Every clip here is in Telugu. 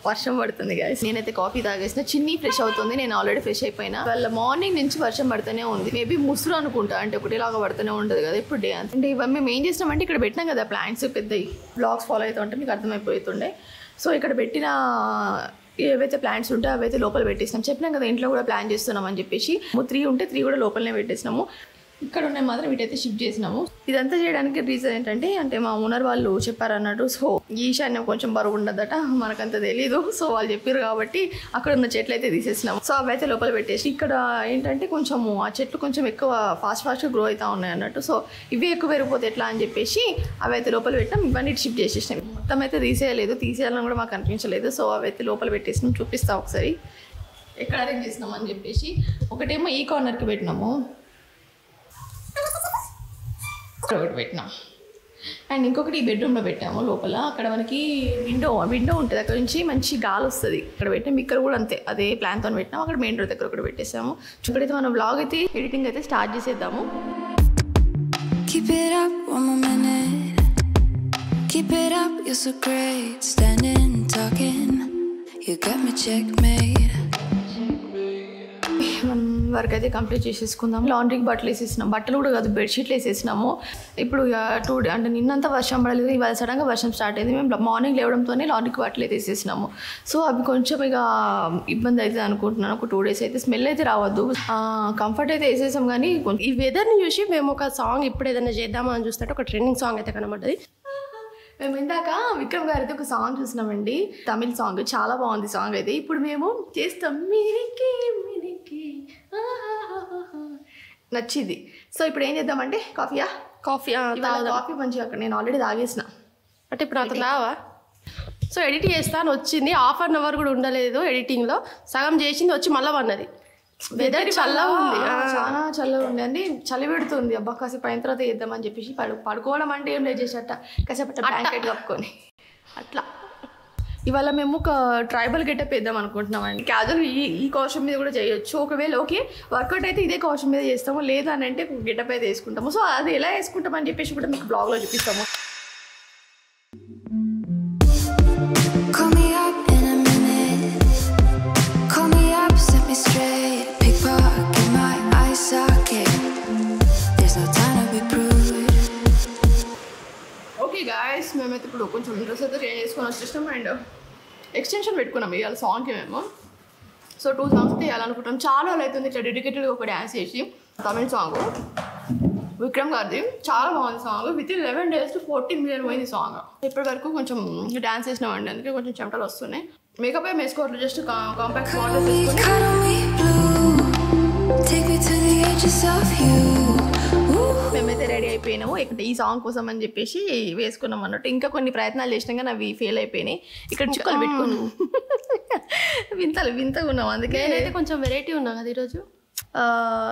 వర్షం పడుతుంది గైస్. నేనైతే కాఫీ తాగేసిన, చిన్ని ఫ్రెష్ అవుతుంది, నేను ఆల్రెడీ ఫ్రెష్ అయిపోయినా. వాళ్ళ మార్నింగ్ నుంచి వర్షం పడుతూనే ఉంది. మేబీ ముసురు అనుకుంటా, అంటే ఒకటిలాగా పడుతూనే ఉంటుంది కదా ఇప్పుడు డే. అంటే ఇవన్నీ మేము ఏం చేసినామంటే ఇక్కడ పెట్టినాం కదా ప్లాంట్స్ పెద్దవి, బ్లాగ్స్ ఫాలో అవుతూ ఉంటే మీకు అర్థమైపోతుండే. సో ఇక్కడ పెట్టిన ఏవైతే ప్లాంట్స్ ఉంటే అవైతే లోపల పెట్టేసినాం. చెప్పినాం కదా ఇంట్లో కూడా ప్లాన్ చేస్తున్నాం అని చెప్పేసి. 3 ఉంటే 3 కూడా లోపలనే పెట్టేసినాము. ఇక్కడ ఉన్నాయి మాత్రం వీటైతే షిఫ్ట్ చేసినాము. ఇదంతా చేయడానికి రీజన్ ఏంటంటే, అంటే మా ఓనర్ వాళ్ళు చెప్పారన్నట్టు. సో ఈశాన్యం కొంచెం బరువు ఉండదట, మనకంత తెలీదు. సో వాళ్ళు చెప్పారు కాబట్టి అక్కడ ఉన్న చెట్లు అయితే తీసేసినాము. సో అవైతే లోపల పెట్టేసి, ఇక్కడ ఏంటంటే కొంచెము ఆ చెట్లు కొంచెం ఎక్కువ ఫాస్ట్గా గ్రో అవుతా ఉన్నాయి అన్నట్టు. సో ఇవి ఎక్కువ పెరిగిపోతే ఎట్లా అని చెప్పేసి అవైతే లోపల పెట్టాం. ఇవన్నీ షిఫ్ట్ చేసేసినాం. మొత్తం అయితే తీసేయలేదు, తీసేయాలని కూడా మాకు అనిపించలేదు. సో అవైతే లోపల పెట్టేసినాం. చూపిస్తాం ఒకసారి ఎక్కడ అరేంజ్ చేసినాం అని చెప్పేసి. ఒకటేమో ఈ కార్నర్కి పెట్టినాము, ఒకటి పెట్టినాం, అండ్ ఇంకొకటి ఈ బెడ్రూమ్లో పెట్టాము లోపల. అక్కడ మనకి విండో ఉంటుంది, అక్కడ నుంచి మంచి గాలి వస్తుంది. ఇక్కడ పెట్టాము. ఇక్కడ కూడా అంతే, అదే ప్లాన్తో పెట్టినాము. అక్కడ మెయిన్ డోర్ దగ్గర ఒకటి పెట్టేసాము. ఇక్కడైతే మనం వ్లాగ్ అయితే ఎడిటింగ్ అయితే స్టార్ట్ చేసేద్దాము. Keep it up one more minute. Keep it up, you're so great. Standing, talking, you got me checkmate. మనం వర్క్ అయితే కంప్లీట్ చేసేసుకుందాం. లాండ్రీకి బట్టలు వేసేసినాం, బట్టలు కూడా కాదు బెడ్షీట్లు వేసేసినాము. ఇప్పుడు 2 డే అంటే నిన్నంతా వర్షం పడలేదు, ఇవాళ సడన్గా వర్షం స్టార్ట్ అయింది. మేము మార్నింగ్ లేవడంతోనే లాండ్రీకి బట్టలు అయితే వేసేసినాము. సో అవి కొంచెం ఇక ఇబ్బంది అవుతుంది అనుకుంటున్నాను. ఒక 2 డేస్ అయితే స్మెల్ అయితే రావద్దు. కంఫర్ట్ అయితే వేసేసాం, కానీ ఈ వెదర్ని చూసి మేము ఒక సాంగ్ ఇప్పుడు ఏదైనా చేద్దామని చూస్తుంటే ఒక ట్రెండింగ్ సాంగ్ అయితే కనబడ్డది. మేము ఇందాక విక్రమ్ గారితో ఒక సాంగ్ చూసినామండి, తమిళ్ సాంగ్, చాలా బాగుంది సాంగ్ అయితే. ఇప్పుడు మేము చేస్తాం మినికి మినికి, నచ్చింది. సో ఇప్పుడు ఏం చేద్దామంటే కాఫీ కాఫీ మంచిగా అక్కడ నేను ఆల్రెడీ తాగేసిన. అంటే ఇప్పుడు అంత తావా? సో ఎడిట్ చేస్తాను వచ్చింది, 1/2 అవర్ కూడా ఉండలేదు ఎడిటింగ్లో. సగం చేసింది వచ్చి మళ్ళీ వన్నది. వెదర్ చల్లగా ఉంది, చాలా చల్లగా ఉంది అండి, చలి పెడుతుంది. అబ్బా కాసేపు అయిన తర్వాత చేద్దామని చెప్పేసి పడుకోవడం అంటే ఏం లేదు, చేసేట కాసేపు బ్లాంకెట్ కప్పుకొని అట్లా. ఇవాళ మేము ఒక ట్రైబల్ గెటప్ వేద్దాం అనుకుంటున్నామండి. క్యాజువల్ ఈ కాస్ట్యూమ్ మీద కూడా చేయొచ్చు. ఒకవేళ ఓకే వర్కౌట్ అయితే ఇదే కాస్ట్యూమ్ మీద చేస్తాము, లేదా అని అంటే గెటప్ అయితే వేసుకుంటాము. సో అది ఎలా వేసుకుంటామని చెప్పేసి కూడా మీకు బ్లాగ్లో చూపిస్తాము. ఓకే గాయస్, మేమైతే ఇప్పుడు కొంచెం డ్రెస్ అయితే చేంజ్ చేసుకొని వచ్చేసినాం అండ్ ఎక్స్టెన్షన్ పెట్టుకున్నాం ఇవాళ సాంగ్కి మేము. సో 2 సాంగ్స్ అయితే వేయాలనుకుంటాం. చాలా రోజులు అవుతుంది ఇట్లా డెడికేటెడ్గా ఒక డ్యాన్స్ చేసి. తమిళ సాంగ్ విక్రమ్ గారిది, చాలా బాగుంది song. With in 11 days to 14 million పోయింది సాంగ్. ఇప్పటి వరకు కొంచెం డ్యాన్స్ చేసినామండి, అందుకే కొంచెం చెమటలు వస్తున్నాయి. మేకప్ ఏం వేసుకోవట్లేదు, జస్ట్ కాంపాక్ట్ వాటర్ వేసుకొని మేమైతే రెడీ అయిపోయినాము. ఈ సాంగ్ కోసం అని చెప్పేసి వేసుకున్నాం అన్నట్టు. ఇంకా కొన్ని ప్రయత్నాలు చేసినాం కానీ అవి ఫెయిల్ అయిపోయినాయి. ఇక్కడ చుక్కలు పెట్టుకున్నాం, వింతగా ఉన్నాం. అందుకే అయితే కొంచెం వెరైటీ ఉన్నాం కదా ఈరోజు.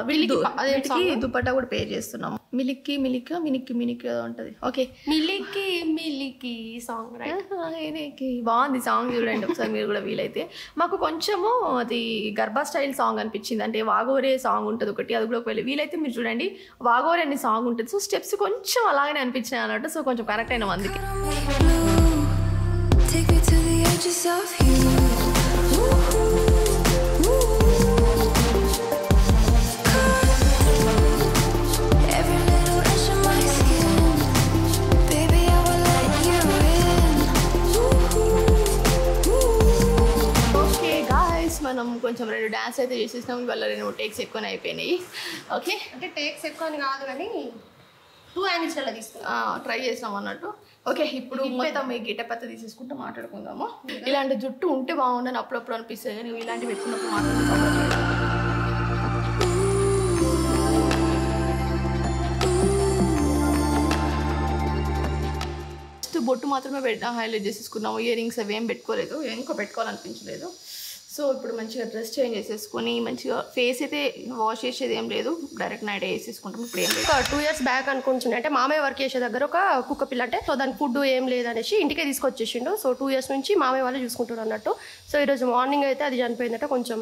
వీటికి దుపట్టా కూడా పే చేస్తున్నాము. మిలిక్కి మినికి ఉంటుంది. ఓకే, మిలికి సాంగ్ బాగుంది సాంగ్, చూడండి ఒకసారి మీరు కూడా వీలైతే. మాకు కొంచెము అది గర్భా స్టైల్ సాంగ్ అనిపించింది. అంటే వాగోరే సాంగ్ ఉంటుంది ఒకటి, అది కూడా ఒకవేళ వీలైతే మీరు చూడండి. వాగోరే అనే సాంగ్ ఉంటుంది. సో స్టెప్స్ కొంచెం అలాగనే అనిపించినాయి అన్నట్టు. సో కొంచెం కరెక్ట్ అయినాం అందుకే. మనం కొంచెం 2 డాన్స్ అయితే చేసేసినాం. ఇవాళ 2 టేక్స్ ఎక్కువనే అయిపోయినాయి. ఓకే, అంటే టేక్స్ ఎక్కువ అని కాదు కానీ 2 యాంగిల్స్ అలా ట్రై చేసినాం అన్నట్టు. ఓకే, ఇప్పుడు మొత్తం ఈ గెటప్ అయితే తీసేసుకుంటూ మాట్లాడుకుందాము. ఇలాంటి జుట్టు ఉంటే బాగుండని అప్పుడప్పుడు అనిపిస్తుంది, కానీ ఇలాంటివి పెట్టుకున్నప్పుడు మాట్లాడుకుంటాం. బొట్టు మాత్రమే హైలైట్ చేసేసుకున్నాము. ఇయర్ రింగ్స్ అవి ఏం పెట్టుకోలేదు, ఇంకో పెట్టుకోవాలనిపించలేదు. సో ఇప్పుడు మంచిగా డ్రెస్ చేంజ్ చేసేసుకొని మంచిగా ఫేస్ అయితే వాష్ చేసేది ఏం లేదు, డైరెక్ట్ నైట్ వేసేసుకుంటాం. ఇప్పుడు ఏం లేదు. ఒక 2 years బ్యాక్ అనుకుంటున్నాను, అంటే మామయ్య వర్క్ చేసే దగ్గర ఒక కుక్క పిల్ల, అంటే సో దానికి ఫుడ్ ఏం లేదనేసి ఇంటికే తీసుకొచ్చేసిండు. సో 2 years నుంచి మామయ్య వాళ్ళు చూసుకుంటారు అన్నట్టు. సో ఈరోజు మార్నింగ్ అయితే అది చనిపోయిందట, కొంచెం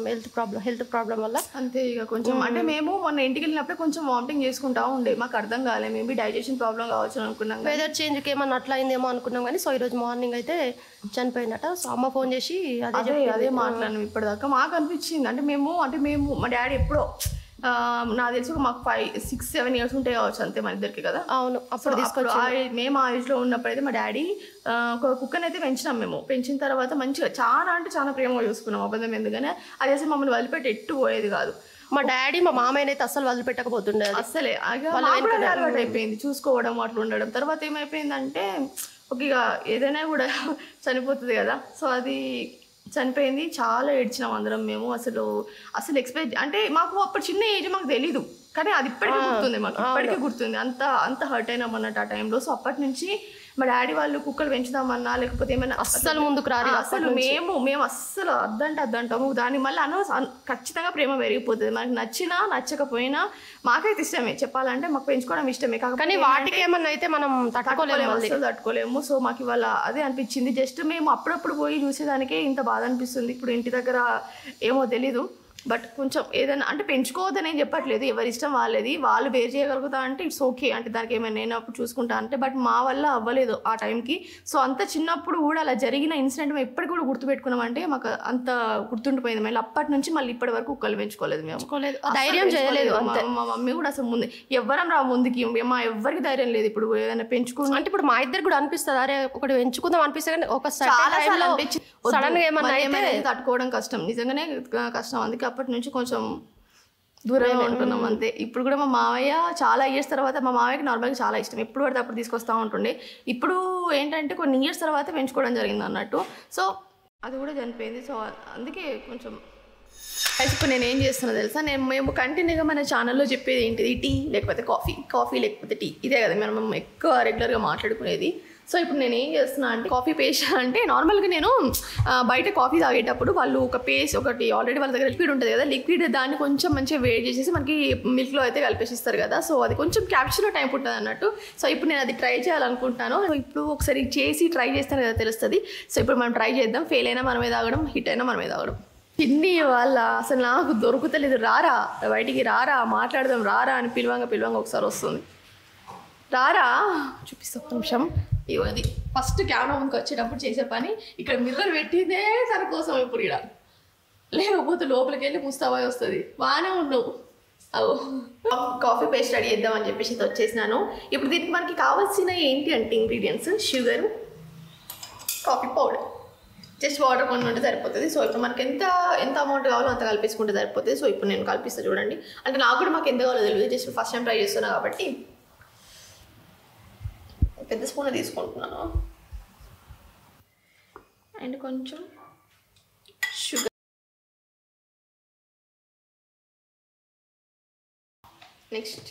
హెల్త్ ప్రాబ్లం వల్ల. అంతే ఇక కొంచెం అంటే మేము మొన్న ఇంటికి వెళ్ళినప్పుడే కొంచెం వామిటింగ్ చేసుకుంటా ఉండే, మాకు అర్థం కాలే, మేబీ డైజెషన్ ప్రాబ్లం కావచ్చు అనుకున్నాం. వెదర్ చేంజ్కి ఏమన్నా అట్లా అయిందేమో అనుకున్నాం కానీ సో ఈరోజు మార్నింగ్ అయితే చనిపోయిందట. సో అమ్మ ఫోన్ చేసి అదే మాట్లాడినాం ఇప్పటిదాకా. మాకు అనిపించింది అంటే మేము మా డాడీ ఎప్పుడో నాకు తెలిసి మాకు 5, 6, 7 years ఉంటాయి కావచ్చు అంతే మన ఇద్దరికి కదా. అవును, అప్పుడు తీసుకొచ్చి మేము ఆ ఏజ్లో ఉన్నప్పుడైతే మా డాడీ ఒక కుక్కని అయితే పెంచినాం. మేము పెంచిన తర్వాత మంచిగా చాలా అంటే చాలా ప్రేమగా చూసుకున్నాం, అబద్ధం ఎందుకని. అది అసలు మమ్మల్ని వదిలిపెట్టి ఎట్టు పోయేది కాదు. మా డాడీ మా మామయ్యని అయితే అస్సలు వదిలిపెట్టకపోతుండే, అసలే అలవాటు అయిపోయింది చూసుకోవడం అట్లా ఉండడం. తర్వాత ఏమైపోయిందంటే ఒక ఇక ఏదైనా కూడా చనిపోతుంది కదా, సో అది చనిపోయింది. చాలా ఏడ్చినాం అందరం మేము. అసలు ఎక్స్పెక్ట్ అంటే మాకు అప్పుడు చిన్న ఏజ్ మాకు తెలీదు, కానీ అది ఇప్పటికీ గుర్తుంది, మాకు ఇప్పటికీ గుర్తుంది. అంత హర్ట్ అయినాం అన్నట్టు ఆ టైంలో. సో అప్పటి నుంచి మా డాడీ వాళ్ళు కుక్కలు పెంచుదామన్నా లేకపోతే ఏమైనా అస్సలు ముందుకు రాదు. అసలు మేము అస్సలు అద్దంటాము. దాని మళ్ళీ ఖచ్చితంగా ప్రేమ పెరిగిపోతుంది. మనకి నచ్చినా నచ్చకపోయినా మాకైతే ఇష్టమే, చెప్పాలంటే మాకు పెంచుకోవడం ఇష్టమే. కానీ వాటికి ఏమన్నా అయితే మనం తట్టుకోలేము. సో మాకు ఇవాళ అదే అనిపించింది. జస్ట్ మేము అప్పుడప్పుడు పోయి చూసేదానికే ఇంత బాధ అనిపిస్తుంది. ఇప్పుడు ఇంటి దగ్గర ఏమో తెలీదు, బట్ కొంచెం ఏదైనా అంటే పెంచుకోవద్దని ఏం చెప్పట్లేదు, ఎవరి ఇష్టం వాళ్ళది, వాళ్ళు బేర్ చేయగలుగుతా అంటే ఇట్స్ ఓకే, అంటే దానికి ఏమైనా నేను అప్పుడు చూసుకుంటా అంటే. బట్ మా వల్ల అవ్వలేదు ఆ టైంకి. సో అంత చిన్నప్పుడు కూడా అలా జరిగిన ఇన్సిడెంట్ మేము ఎప్పటికి కూడా గుర్తుపెట్టుకున్నామంటే మాకు అంత గుర్తుండిపోయింది. మళ్ళీ అప్పటి నుంచి మళ్ళీ ఇప్పటి వరకు కుక్కలు పెంచుకోలేదు మేము, ధైర్యం చేయలేదు. మా మమ్మీ కూడా అసలు ముందు ఎవ్వరం రా ముందుకి, మా ఎవరికి ధైర్యం లేదు. ఇప్పుడు ఏదైనా పెంచుకుంటే అంటే ఇప్పుడు మా ఇద్దరు కూడా అనిపిస్తుంది, అరే ఒకటి పెంచుకుందాం అనిపిస్తుంది, కానీ ఒక సడన్ గా ఏమన్నా తట్టుకోవడం కష్టం, నిజంగానే కష్టం. అందుకే అప్పటి నుంచి కొంచెం దూరంగా ఉంటున్నాం అంతే. ఇప్పుడు కూడా మా మావయ్య చాలా ఇయర్స్ తర్వాత, మా మావయ్యకి నార్మల్గా చాలా ఇష్టం, ఎప్పుడు పడితే అప్పుడు తీసుకొస్తూ ఉంటుండే. ఇప్పుడు ఏంటంటే కొన్ని ఇయర్స్ తర్వాత పెంచుకోవడం జరిగింది అన్నట్టు. సో అది కూడా చనిపోయింది. సో అందుకే కొంచెం ఇప్పుడు నేను ఏం చేస్తున్నా తెలుసా, మేము కంటిన్యూగా మన ఛానల్లో చెప్పేది ఏంటిది, టీ లేకపోతే కాఫీ లేకపోతే టీ, ఇదే కదా మనం ఎక్కువ రెగ్యులర్గా మాట్లాడుకునేది. సో ఇప్పుడు నేను ఏం చేస్తున్నా అంటే కాఫీ పేస్ట్ అంటే నార్మల్గా నేను బయట కాఫీ తాగేటప్పుడు వాళ్ళు ఒక పేస్ట్ ఒకటి ఆల్రెడీ వాళ్ళ దగ్గర లిక్విడ్ ఉంటుంది కదా, లిక్విడ్ దాన్ని కొంచెం మంచిగా వేడి చేసేసి మనకి మిల్క్లో అయితే కలిపేసిస్తారు కదా. సో అది కొంచెం క్యాప్చర్లో టైం ఉంటుంది అన్నట్టు. సో ఇప్పుడు నేను అది ట్రై చేయాలనుకుంటున్నాను. సో ఇప్పుడు ఒకసారి చేసి ట్రై చేస్తాను కదా తెలుస్తుంది. సో ఇప్పుడు మనం ట్రై చేద్దాం, ఫెయిల్ అయినా మనమే తాగడం, హిట్ అయినా మనమే తాగడం. తిండి వాళ్ళ అసలు నాకు దొరుకుతలేదు, రారా బయటికి రారా మాట్లాడదాం రారా అని పిలవంగా ఒకసారి వస్తుంది. రారా చూపిస్తా ఒక నిమిషం. ఇవది ఫస్ట్ కెమెరా ముందుకు వచ్చేటప్పుడు చేసే పని, ఇక్కడ మిర్రర్ పెట్టిందే తన కోసం. ఇప్పుడు ఇక్కడ లేకపోతే లోపలికి వెళ్ళి ముస్తాబాయ్ వస్తుంది. బాగానే ఉండవు. అవు కాఫీ పేస్ట్ రెడీ చేద్దామని చెప్పేసి వచ్చేసినాను. ఇప్పుడు దీనికి మనకి కావాల్సిన ఏంటి అంటే ingredients, sugar, coffee powder, just water కొన్ని ఉంటే సరిపోతుంది. సో ఇప్పుడు మనకి ఎంత అమౌంట్ కావాలో అంత కలిపేసుకుంటే సరిపోతుంది. సో ఇప్పుడు నేను కలిపిస్తాను చూడండి. అంటే నాకు కూడా మాకు ఎంత కావాలో తెలియదు, జస్ట్ ఫస్ట్ టైం ట్రై చేస్తున్నా కాబట్టి పెద్ద స్పూన్ తీసుకుంటున్నాను. అండ్ కొంచెం షుగర్, నెక్స్ట్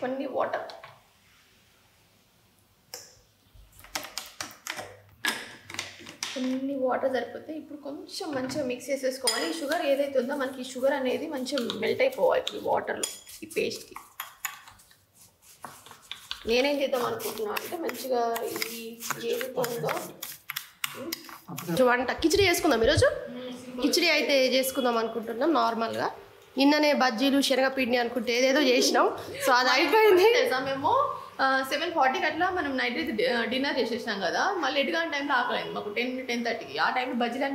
కొన్ని వాటర్, కొన్ని వాటర్ సరిపోతాయి. ఇప్పుడు కొంచెం మంచిగా మిక్స్ చేసేసుకోవాలి. ఈ షుగర్ ఏదైతే ఉందో మనకి షుగర్ అనేది మంచిగా మెల్ట్ అయిపోవాలి ఇప్పుడు ఈ వాటర్లో, ఈ పేస్ట్కి. నేనేం చేద్దాం అనుకుంటున్నాను అంటే మంచిగా ఈ ఏదైతే ఉందో వంట కిచిడి చేసుకుందాం ఈరోజు. కిచిడి అయితే చేసుకుందాం అనుకుంటున్నాం నార్మల్గా. నిన్ననే బజ్జీలు శనగపిండి అనుకుంటే ఏదేదో చేసినాం. సో అది అయిపోయింది తెలుసా. మేము 7:40కి అట్లా మనం నైట్ అయితే డిన్నర్ చేసేసినాం కదా, మళ్ళీ 8 గంటల టైంలో ఆకలింది మాకు 10-10:30కి. ఆ టైంలో బజ్జీలు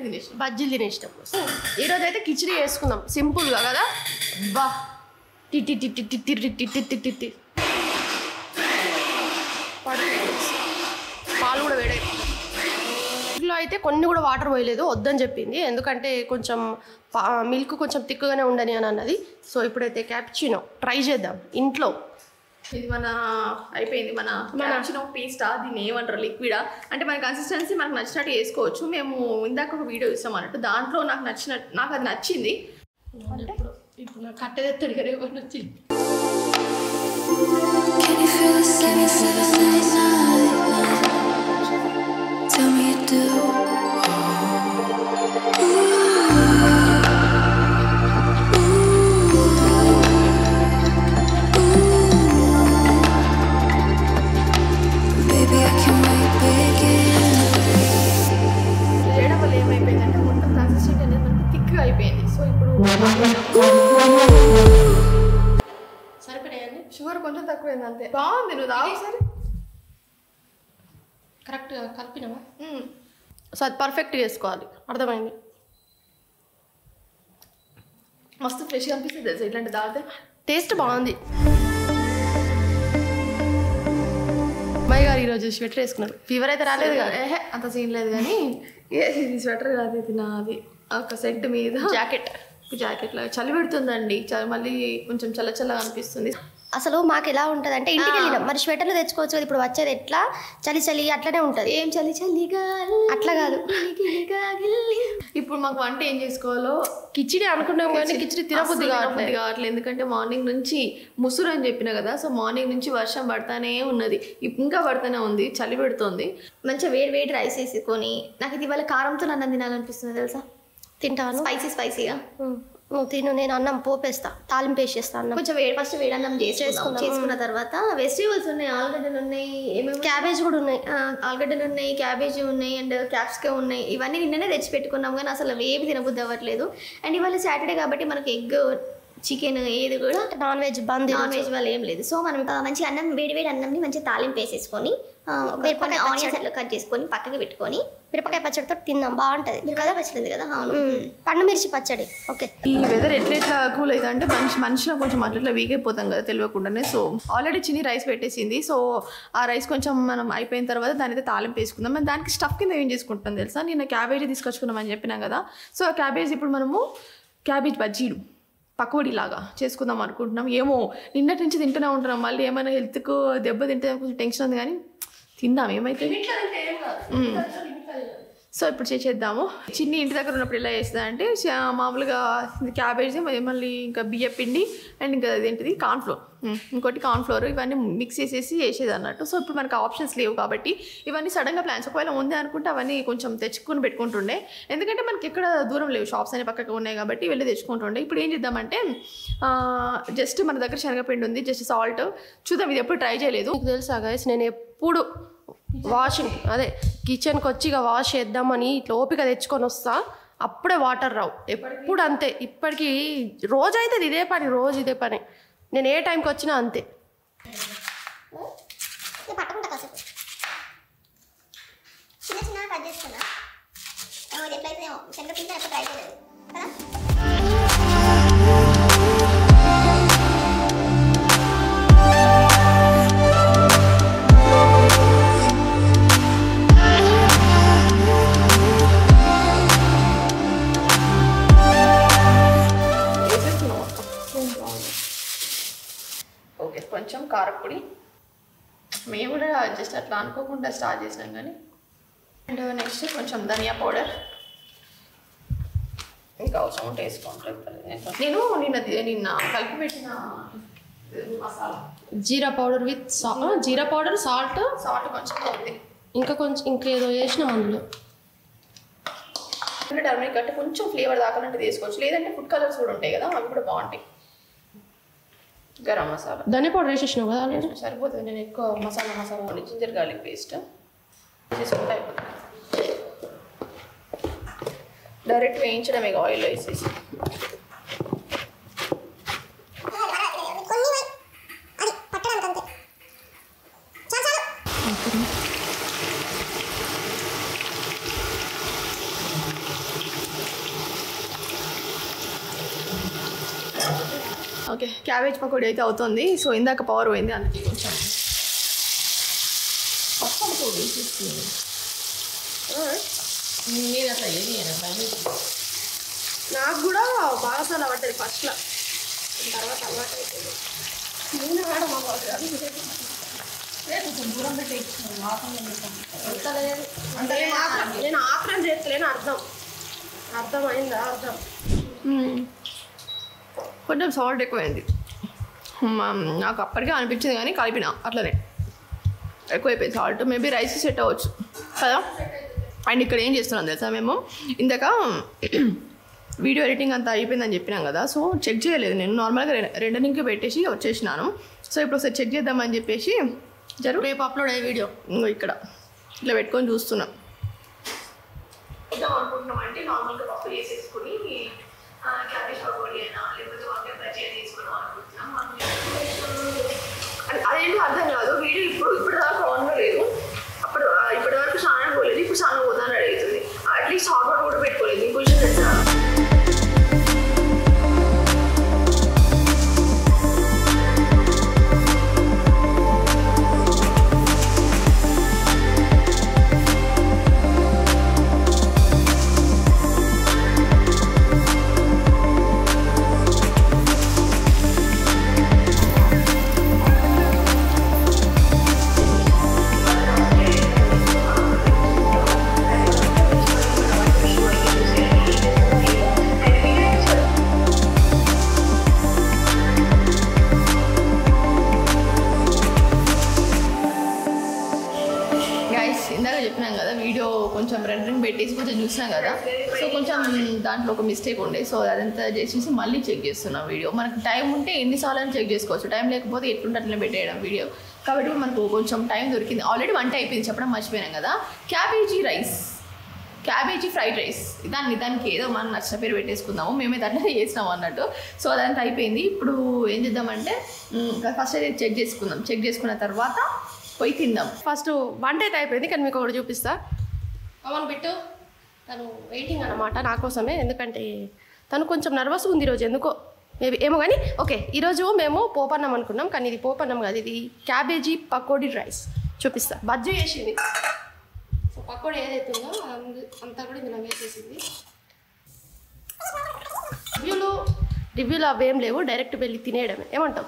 తినేసినాం. ఈరోజు అయితే కిచిడి చేసుకుందాం సింపుల్గా కదా. బా టిట్టి టిట్టి టిట్టి టిట్టి టిట్టి పాలు కూడా వేడైపోయింది. ఇంట్లో అయితే కొన్ని కూడా వాటర్ పోయలేదు, వద్దని చెప్పింది, ఎందుకంటే కొంచెం మిల్క్ కొంచెం తిక్కుగానే ఉండని అని అన్నది. సో ఇప్పుడైతే క్యాపుచినో ట్రై చేద్దాం ఇంట్లో. ఇది అయిపోయింది మన క్యాపుచినో పేస్టా, దీన్ని ఏమంటారు లిక్విడా అంటే మన కన్సిస్టెన్సీ మనకు నచ్చినట్టు వేసుకోవచ్చు. మేము ఇందాక ఒక వీడియో ఇస్తాం అన్నట్టు, దాంట్లో నాకు అది నచ్చింది. ఇప్పుడు నాకు కట్టెదెత్తడు కదా ఎవరు నచ్చింది. Can you feel the sadness? Tell me you do. సరిపోయాయండి. షుగర్ కొంచెం తక్కువైంది అంతే. బాగుంది, నువ్వు తాగు సరే. కరెక్ట్గా కలిపినావా? సో అది పర్ఫెక్ట్ చేసుకోవాలి, అర్థమైంది. మస్తు ఫ్రెష్గా అనిపిస్తుంది తెలుసా ఇట్లాంటి తాగితే. టేస్ట్ బాగుంది. అమ్మాయి గారు ఈరోజు స్వెటర్ వేసుకున్నారు. ఫీవర్ అయితే రాలేదు కదా? అంత సీన్ లేదు కానీ ఇది స్వెటర్ కాదు, ఇది నాది. ఒక సెట్ మీద జాకెట్ లాగా చలి పెడుతుందండి. మళ్ళీ కొంచెం చల్లగా అనిపిస్తుంది. అసలు మాకు ఎలా ఉంటుంది అంటే ఇంటికి వెళ్ళినాం మరి స్వెటర్లు తెచ్చుకోవచ్చు కదా. ఇప్పుడు వచ్చేది ఎట్లా చలి అట్లనే ఉంటుంది. ఏం చలిగా అట్లా కాదు. ఇప్పుడు మాకు వంట ఏం చేసుకోవాలో కిచిడి అనుకున్నాం కానీ కిచిడి తినబుద్ధి కావట్లేదు. ఎందుకంటే మార్నింగ్ నుంచి ముసురు అని చెప్పిన కదా. సో మార్నింగ్ నుంచి వర్షం పడతానే ఉన్నది, ఇంకా పడతానే ఉంది, చలి పెడుతుంది. మంచిగా వేడి రైస్ వేసుకొని నాకు ఇది ఇవాళ కారంతో అన్నం తినాలనిపిస్తుంది తెలుసా. తింటాను స్పైసీగా. నువ్వు తిను, నేను అన్నం పోపేస్తా, తాలింపు వేసేస్తా. అన్నం కొంచెం ఫస్ట్ వేడన్నం చేసుకున్న తర్వాత వెజిటేబుల్స్ ఉన్నాయి, ఆలుగడ్డలు ఉన్నాయి, ఏమేమి క్యాబేజ్ కూడా ఉన్నాయి. ఆలుగడ్డలు ఉన్నాయి, క్యాబేజీ ఉన్నాయి, అండ్ క్యాప్సికమ్ ఉన్నాయి. ఇవన్నీ నిన్ననే తెచ్చి పెట్టుకున్నాం కానీ అసలు ఏవి తినబుద్ధి అవ్వట్లేదు. అండ్ ఇవాళ సాటర్డే కాబట్టి మనకి ఎగ్, చికెన్ ఏది కూడా నాన్ వెజ్ వాళ్ళు ఏం లేదు. సో మనం మంచిగా అన్నం వేడి అన్నంని మంచిగా తాలింపు వేసేసుకొని మిరపకాయ ఆనియన్స్ అట్లా కట్ చేసుకొని పక్కకి పెట్టుకొని మిరపకాయ పచ్చడితో తిందాం, బాగుంటుంది. మిరపకాయ పచ్చడి ఉంది కదా, అవును, పండు మిర్చి పచ్చడి. ఓకే. ఈ వెదర్ ఎట్లా కూల్ అవుతుంది అంటే మనిషిలో కొంచెం అట్లా వీక్ అయిపోతాం కదా తెలియకుండానే. సో ఆల్రెడీ చిన్ని రైస్ పెట్టేసింది. సో ఆ రైస్ కొంచెం మనం అయిపోయిన తర్వాత దాని అయితే తాలింపు వేసుకుందాం. మనం దానికి స్టఫ్ కింద ఏం చేసుకుంటాం తెలుసా, నిన్న క్యాబేజీ తీసుకొచ్చుకున్నాం అని చెప్పినాం కదా. సో ఆ క్యాబేజ్ ఇప్పుడు మనము క్యాబేజ్ బజ్జీలు పకోడీ లాగా చేసుకుందాం అనుకుంటున్నాం. ఏమో నిన్నటి నుంచి తింటూనే ఉంటున్నాం, మళ్ళీ ఏమైనా హెల్త్కు దెబ్బ తింటే కొంచెం టెన్షన్ ఉంది కానీ తిందాం, ఏమైతే. సో ఇప్పుడు చేద్దాము. చిన్ని ఇంటి దగ్గర ఉన్నప్పుడు ఎలా చేస్తుందా అంటే మామూలుగా క్యాబేజీ మళ్ళీ ఇంకా బియ్య పిండి అండ్ ఇంకా అదేంటిది ఇంకోటి కార్న్ఫ్లోర్ ఇవన్నీ మిక్స్ చేసేసి వేసేది అన్నట్టు. సో ఇప్పుడు మనకు ఆప్షన్స్ లేవు కాబట్టి ఇవన్నీ సడన్గా ప్లాన్స్. ఒకవేళ ఉంది అనుకుంటే అవన్నీ కొంచెం తెచ్చుకొని పెట్టుకుంటుండే, ఎందుకంటే మనకి ఎక్కడ దూరం లేవు, షాప్స్ అనే పక్కకు ఉన్నాయి కాబట్టి వెళ్ళి తెచ్చుకుంటుండే. ఇప్పుడు ఏం చేద్దామంటే జస్ట్ మన దగ్గర శనగపిండి ఉంది, జస్ట్ సాల్ట్ చూద్దాం. ఇది ఎప్పుడు ట్రై చేయలేదు. మీకు తెలుసా గైస్, నేను ఎప్పుడు కిచెన్కి వచ్చి ఇక వాష్ చేద్దామని ఇట్లా ఓపిక తెచ్చుకొని వస్తా, అప్పుడే వాటర్ రావు. ఎప్పుడు అంతే. ఇప్పటికీ రోజు అయితే ఇదే పని. నేను ఏ టైంకి వచ్చినా అంతే. ఓకే, కొంచెం కారపొడి మేము కూడా జస్ట్ అట్లా అనుకోకుండా స్టార్ట్ చేసినాం కానీ. అండ్ నెక్స్ట్ కొంచెం ధనియా పౌడర్, ఇంకా అవసరం ఉంటే వేసుకుంటాను. నేను నిన్న కలిపి పెట్టిన masala jeera powder with jeera powder, salt కొంచెం ఉంది, ఇంకేదో వేసినాం అందులో. టర్మరిక్ అంటే కొంచెం ఫ్లేవర్ దాకాలంటే తీసుకోవచ్చు, లేదంటే ఫుడ్ కలర్స్ కూడా ఉంటాయి కదా, అవి కూడా బాగుంటాయి. గరం మసాలా, ధనియా పౌడర్ వేసేసినావు కదా ఆల్రెడీ, సరిపోతుంది. నేను ఎక్కువ మసాలా జింజర్ గార్లిక్ పేస్ట్ వేసుకుంటే అయిపోతుంది. డైరెక్ట్ వేయించడమే ఆయిల్ వేసేసి. ఓకే, క్యాబేజ్ పకోడీ అయితే అవుతుంది. సో ఇందాక పవర్ పోయింది, అందుకే కొంచెం నేను అట్లా నాకు కూడా బాగా అసలు పడ్డది ఫస్ట్లో, తర్వాత అలవాటు అయిపోయింది. కొంచెం దూరం పెట్టి నేను ఆక్రం చేస్తలేను, అర్థమైందా? కొంచెం సాల్ట్ ఎక్కువైంది నాకు అప్పటికే అనిపించింది, కానీ కలిపిన అట్లనే ఎక్కువైపోయింది సాల్ట్. మేబీ రైస్ సెట్ అవ్వచ్చు కదా. అండ్ ఇక్కడ ఏం చేస్తున్నాం తెలుసా, మేము ఇందాక వీడియో ఎడిటింగ్ అంతా అయిపోయిందని చెప్పినాం కదా. సో చెక్ చేయలేదు నేను, నార్మల్గా రెండనింగ్కి పెట్టేసి వచ్చేసినాను. సో ఇప్పుడు ఒకసారి చెక్ చేద్దామని చెప్పేసి రేపు అప్లోడ్ అయ్యే వీడియో ఇక్కడ ఇట్లా పెట్టుకొని చూస్తున్నాం. అనుకుంటున్నాం అంటే నార్మల్గా పప్పు వేసేసుకుని క్యాబేజ్ పకోడీ అయినా లేకపోతే పెట్టేసి కొంచెం చూసినా కదా, సో కొంచెం దాంట్లో ఒక మిస్టేక్ ఉండే. సో అదంతా చేసేసి మళ్ళీ చెక్ చేస్తున్నాం వీడియో. మనకు టైం ఉంటే ఎన్నిసార్లు చెక్ చేసుకోవచ్చు, టైం లేకపోతే ఎట్లుంటే అట్లా పెట్టేయడం వీడియో. కాబట్టి మనకు కొంచెం టైం దొరికింది. ఆల్రెడీ వంట అయిపోయింది, చెప్పడం మర్చిపోయినాం కదా. క్యాబేజీ ఫ్రైడ్ రైస్, దానికి ఏదో మనం నచ్చిన పేరు పెట్టేసుకుందాము, మేమైతే అట్లనే చేసినాము అన్నట్టు. సో అదంతా అయిపోయింది. ఇప్పుడు ఏం చేద్దామంటే ఫస్ట్ అయితే చెక్ చేసుకున్న తర్వాత పోయి తిందాం. ఫస్ట్ వంట అయితే అయిపోయింది, కానీ మీకు ఒకటి చూపిస్తా. పవన్ బిట్టు తను వెయిటింగ్ అన్నమాట నా కోసమే, ఎందుకంటే తను కొంచెం నర్వస్గా ఉంది ఈరోజు ఎందుకో, మేబీ ఏమో కానీ. ఓకే, ఈరోజు మేము పోపన్నం అనుకున్నాం, కానీ ఇది పోపన్నం కాదు, ఇది క్యాబేజీ పకోడీ రైస్. చూపిస్తా. బజ్జీ వేసింది, సో పకోడీ ఏదైతే ఉందో అంతా కూడా ఇందులో వేసేసింది. రివ్యూలు అవేం లేవు, డైరెక్ట్ వెళ్ళి తినేయడమే. ఏమంటావు?